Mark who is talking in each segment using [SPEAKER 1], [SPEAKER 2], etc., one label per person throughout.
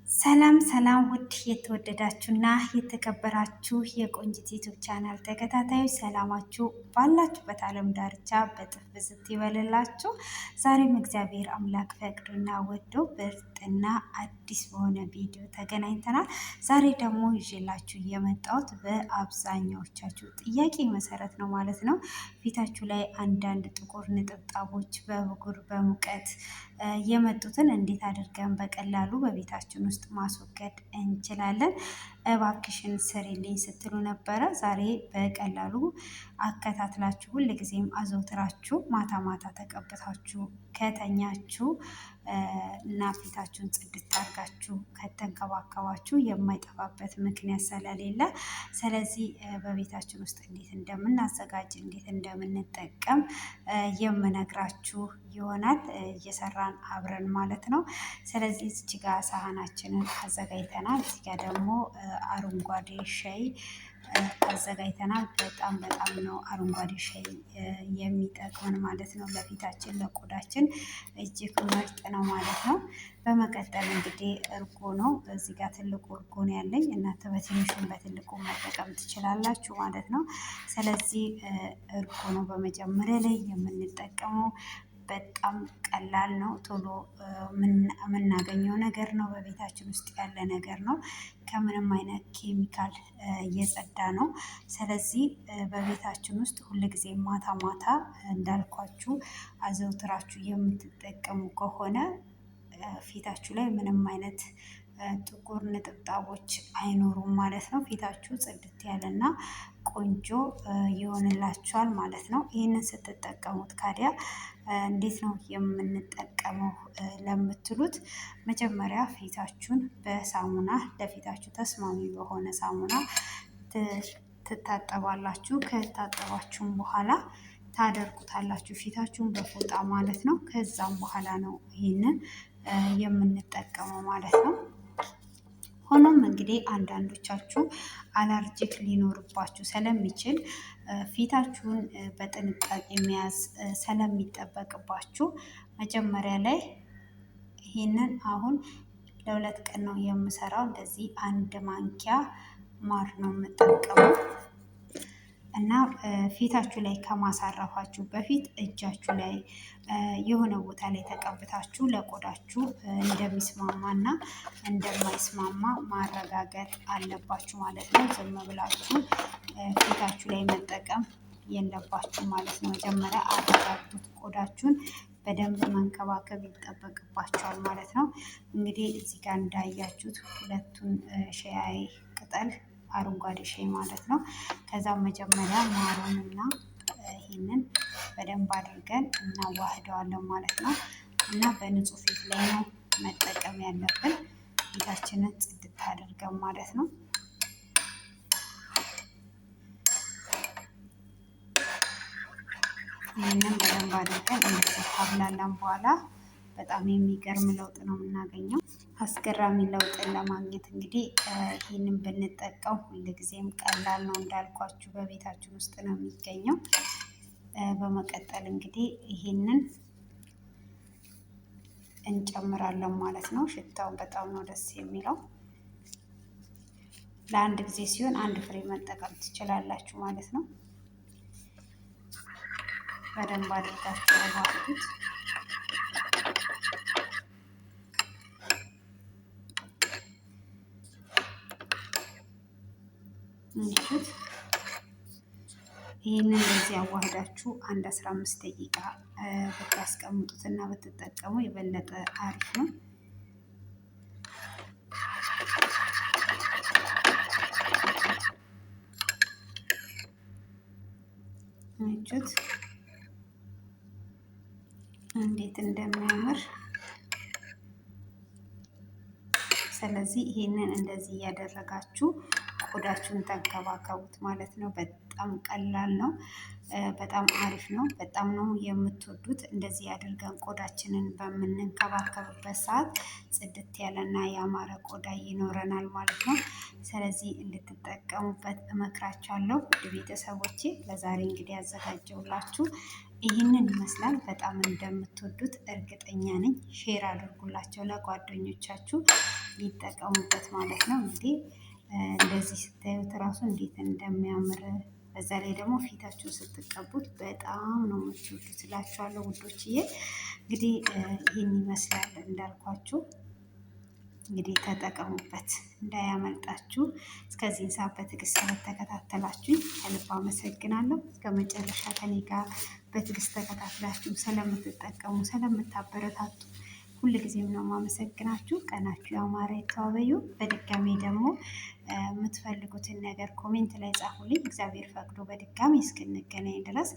[SPEAKER 1] ሰላም ሰላም ውድ የተወደዳችሁና የተከበራችሁ የቆንጂት ዩቲዩብ ቻናል ተከታታዮች ሰላማችሁ ባላችሁበት ዓለም ዳርቻ በጥፍ ብዝት ይበልላችሁ። ዛሬም እግዚአብሔር አምላክ ፈቅዶና ወዶ በርጥና አዲስ በሆነ ቪዲዮ ተገናኝተናል። ዛሬ ደግሞ ይዤላችሁ የመጣሁት በአብዛኛዎቻችሁ ጥያቄ መሰረት ነው ማለት ነው። ፊታችሁ ላይ አንዳንድ ጥቁር ነጠብጣቦች በብጉር በሙቀት የመጡትን እንዴት አድርገን በቀላሉ በቤታችን ውስጥ ማስወገድ እንችላለን? እባክሽን ስሪልኝ ስትሉ ነበረ። ዛሬ በቀላሉ አከታትላችሁ ሁልጊዜም አዘውትራችሁ ማታ ማታ ተቀብታችሁ ከተኛችሁ እና ፊታችሁን ጽድት አድርጋችሁ ከተንከባከባችሁ የማይጠፋበት ምክንያት ስለሌለ፣ ስለዚህ በቤታችን ውስጥ እንዴት እንደምናዘጋጅ እንዴት እንደምንጠቀም የምነግራችሁ ይሆናል። እየሰራን አብረን ማለት ነው። ስለዚህ እዚህ ጋር ሳህናችንን አዘጋጅተናል። እዚህ ጋር ደግሞ አረንጓዴ ሻይ አዘጋጅተናል። በጣም ነው አረንጓዴ ሻይ የሚጠቅመን ማለት ነው። ለፊታችን ለቆዳችን እጅግ ምርጥ ነው ማለት ነው። በመቀጠል እንግዲህ እርጎ ነው። እዚህ ጋር ትልቁ እርጎ ነው ያለኝ። እናንተ በትንሹም በትልቁ መጠቀም ትችላላችሁ ማለት ነው። ስለዚህ እርጎ ነው በመጀመሪያ ላይ የምንጠቀመው። በጣም ቀላል ነው። ቶሎ የምናገኘው ነገር ነው። በቤታችን ውስጥ ያለ ነገር ነው። ከምንም አይነት ኬሚካል እየጸዳ ነው። ስለዚህ በቤታችን ውስጥ ሁልጊዜ ማታ ማታ እንዳልኳችሁ አዘውትራችሁ የምትጠቀሙ ከሆነ ፊታችሁ ላይ ምንም አይነት ጥቁር ነጠብጣቦች አይኖሩም ማለት ነው። ፊታችሁ ጽድት ያለና ቆንጆ ይሆንላችኋል ማለት ነው። ይህንን ስትጠቀሙት ካዲያ እንዴት ነው የምንጠቀመው ለምትሉት፣ መጀመሪያ ፊታችሁን በሳሙና ለፊታችሁ ተስማሚ በሆነ ሳሙና ትታጠባላችሁ። ከታጠባችሁም በኋላ ታደርቁታላችሁ ፊታችሁን በፎጣ ማለት ነው። ከዛም በኋላ ነው ይህንን የምንጠቀመው ማለት ነው። ሆኖም እንግዲህ አንዳንዶቻችሁ አለርጂክ ሊኖርባችሁ ስለሚችል ፊታችሁን በጥንቃቄ መያዝ ስለሚጠበቅባችሁ መጀመሪያ ላይ ይህንን አሁን ለሁለት ቀን ነው የምሰራው። እንደዚህ አንድ ማንኪያ ማር ነው የምጠቀመው እና ፊታችሁ ላይ ከማሳረፋችሁ በፊት እጃችሁ ላይ የሆነ ቦታ ላይ ተቀብታችሁ ለቆዳችሁ እንደሚስማማና እንደማይስማማ ማረጋገጥ አለባችሁ ማለት ነው። ዝም ብላችሁ ፊታችሁ ላይ መጠቀም የለባችሁ ማለት ነው። መጀመሪያ አረጋግጡት። ቆዳችሁን በደንብ መንከባከብ ይጠበቅባቸዋል ማለት ነው። እንግዲህ እዚህ ጋር እንዳያችሁት ሁለቱን ሻይ ቅጠል አረንጓዴ ሻይ ማለት ነው። ከዛም መጀመሪያ ማሩንና ይህንን በደንብ አድርገን እናዋህደዋለን ማለት ነው። እና በንጹህ ፊት ላይ ነው መጠቀም ያለብን፣ ፊታችንን ጽድት አድርገን ማለት ነው። ይህንን በደንብ አድርገን እንደዚህ ካብላላን በኋላ በጣም የሚገርም ለውጥ ነው የምናገኘው። አስገራሚ ለውጥን ለማግኘት እንግዲህ ይህንን ብንጠቀም ሁልጊዜም ቀላል ነው። እንዳልኳችሁ በቤታችን ውስጥ ነው የሚገኘው። በመቀጠል እንግዲህ ይህንን እንጨምራለን ማለት ነው። ሽታውን በጣም ነው ደስ የሚለው። ለአንድ ጊዜ ሲሆን አንድ ፍሬ መጠቀም ትችላላችሁ ማለት ነው። በደንብ አድርጋችሁ አዋህዱት። እንሽት ይህንን እንደዚህ አዋህዳችሁ አንድ 15 ደቂቃ ብታስቀምጡትና ብትጠቀሙ የበለጠ አሪፍ ነው። እንችት እንዴት እንደሚያምር። ስለዚህ ይሄንን እንደዚህ እያደረጋችሁ ቆዳችሁን ተንከባከቡት ማለት ነው። በጣም ቀላል ነው። በጣም አሪፍ ነው። በጣም ነው የምትወዱት። እንደዚህ አድርገን ቆዳችንን በምንንከባከብበት ሰዓት ጽድት ያለና ያማረ ቆዳ ይኖረናል ማለት ነው። ስለዚህ እንድትጠቀሙበት እመክራችኋለሁ ውድ ቤተሰቦቼ። ለዛሬ እንግዲህ ያዘጋጀውላችሁ ይህንን ይመስላል። በጣም እንደምትወዱት እርግጠኛ ነኝ። ሼር አድርጉላቸው ለጓደኞቻችሁ ሊጠቀሙበት ማለት ነው። እንግዲህ እንደዚህ ስታዩት እራሱ እንዴት እንደሚያምር በዛ ላይ ደግሞ ፊታችሁ ስትቀቡት በጣም ነው የምትወዱት እላችኋለሁ ውዶችዬ። እንግዲህ ይህን ይመስላል እንዳልኳችሁ። እንግዲህ ተጠቀሙበት እንዳያመልጣችሁ። እስከዚህን ሰዓት በትዕግስት ስለተከታተላችሁኝ ከልብ አመሰግናለሁ። እስከ መጨረሻ ከኔ ጋር በትዕግስት ተከታትላችሁ ስለምትጠቀሙ ስለምታበረታቱ ሁልጊዜም ነው የማመሰግናችሁ። ቀናችሁ ያማረ የተዋበ ይሁን። በድጋሚ ደግሞ የምትፈልጉትን ነገር ኮሜንት ላይ ጻፉልኝ። እግዚአብሔር ፈቅዶ በድጋሚ እስክንገናኝ ድረስ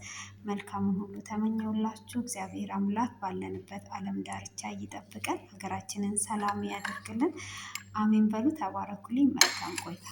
[SPEAKER 1] መልካሙን ሁሉ ተመኘውላችሁ። እግዚአብሔር አምላክ ባለንበት ዓለም ዳርቻ ይጠብቀን፣ ሀገራችንን ሰላም ያደርግልን። አሜን በሉ። ተባረኩልኝ። መልካም ቆይታ